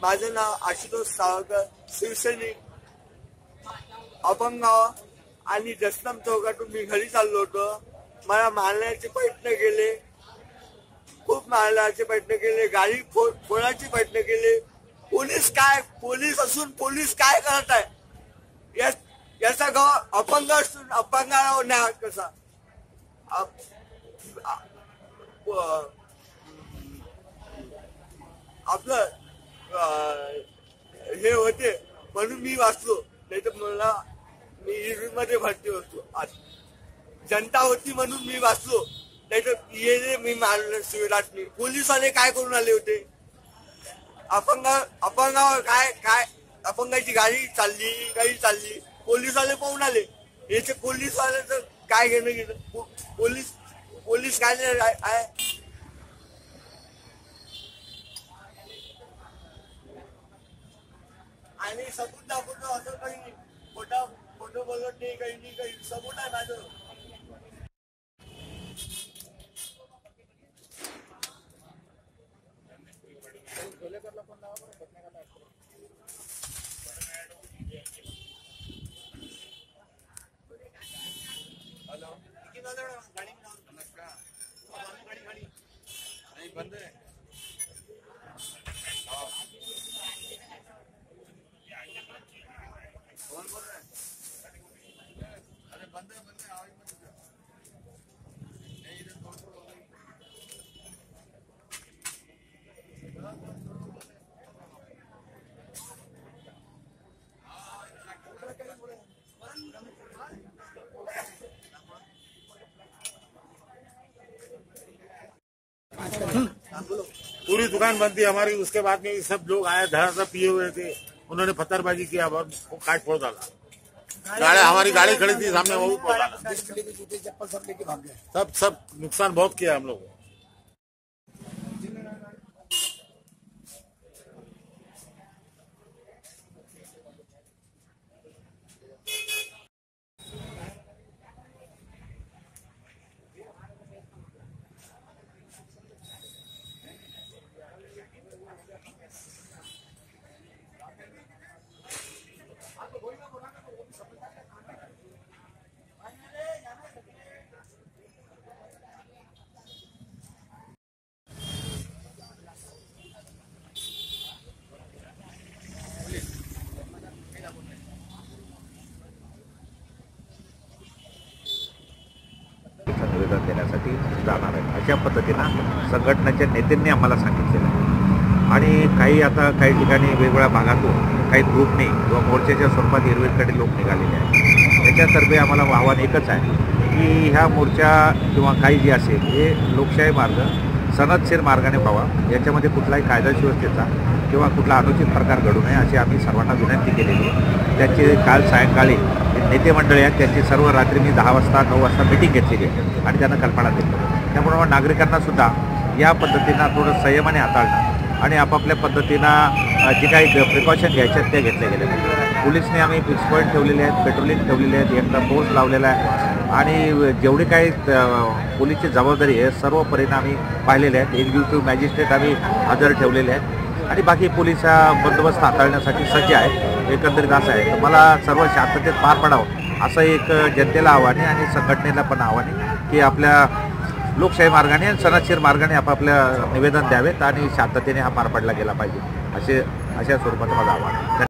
माझं नाव आशुतोष सावकर, शिवसैनिक, अपंग आणि जसनम चौकातून मी घरी चाललो होतो. मला मारण्याचे प्रयत्न केले, खूप मारण्याचे प्रयत्न केले, गाडी फोडण्याचे प्रयत्न केले. पोलीस असून पोलीस काय करत आहे याचा गाव अपंग असून अपंगाला न्याय कसा? आपलं हे होते म्हणून मी वाचलो, नाही तर मी मध्ये भरती होतो. आज जनता होती म्हणून मी वाचलो, नाही तर मी मारलं शिबिरात. मी पोलिसाने काय करून आले होते? अपंगावर काय अपंगाची गाडी चालली, पोलिसवाले पाहून आले. याचे पोलिसवाल्याचं काय घेणं गेलं? पोलीस काय आहे? आणि सबूत दाखवतो असं काही नाही. खोटं बोलत नाही, काही सबूत आहे माझं. गाडी बंद आहे. पूरी दुकान बंद थी हमारी. उसके बाद में सब लोग आए, धड़ाधड़ पिए हुए थे. उन्होंने पत्थरबाजी किया और काट फोड़ डाला. हमारी गाड़ी खड़ी थी सामने, वो फोड़ डाला. सब नुकसान बहुत किया हम लोग. निवेदन देण्यासाठी जाणार आहे अशा पद्धतीनं संघटनेच्या नेत्यांनी आम्हाला सांगितलेलं आहे. आणि काही ठिकाणी वेगवेगळ्या भागातून काही ग्रुपने किंवा मोर्चाच्या स्वरूपात हिरवेकडे लोक निघालेले आहेत. याच्यातर्फे आम्हाला आव्हान एकच आहे की ह्या मोर्चा किंवा काही जे असेल हे लोकशाही मार्ग सनदशीर मार्गाने व्हावा. याच्यामध्ये कुठलाही कायदा सुव्यवस्थेचा किंवा कुठला अनुचित प्रकार घडू नये अशी आम्ही सर्वांना विनंती केलेली आहे. त्याची काल सायंकाळी नेते मंडळी आहेत त्यांची सर्व रात्री मी 10 वाजता 9 वाजता मिटिंग घेतलेली आहे आणि त्यांना कल्पना दिली. त्यामुळे नागरिकांना सुद्धा या पद्धतीनं थोडं संयमाने हाताळणं आणि आपापल्या पद्धतीनं जे काही प्रिकॉशन घ्यायचे आहेत ते घेतले गेले. पोलिसने आम्ही फिक्स पॉईंट ठेवलेले आहेत, पेट्रोलिंग ठेवलेले आहेत, एकटा पोस्ट लावलेला आहे आणि जेवढी काही पोलीसची जबाबदारी आहे सर्व परिणाम पाहिलेले आहेत. एक्झिक्युटिव्ह मॅजिस्ट्रेट आम्ही हजर ठेवलेले आहेत आणि बाकी पोलीस बंदोबस्त हाताळण्यासाठी सज्ज आहेत. एकंदरीत असं आहे तर मला सर्व शांततेत पार पडावं असं एक जनतेला आव्हान आहे आणि संघटनेला पण आव्हान आहे की आपल्या लोकशाही मार्गाने आणि सनदशीर मार्गाने आपापल्या निवेदन द्यावेत आणि शांततेने हा पार पडला गेला पाहिजे अशा स्वरूपाचं माझं आव्हान आहे.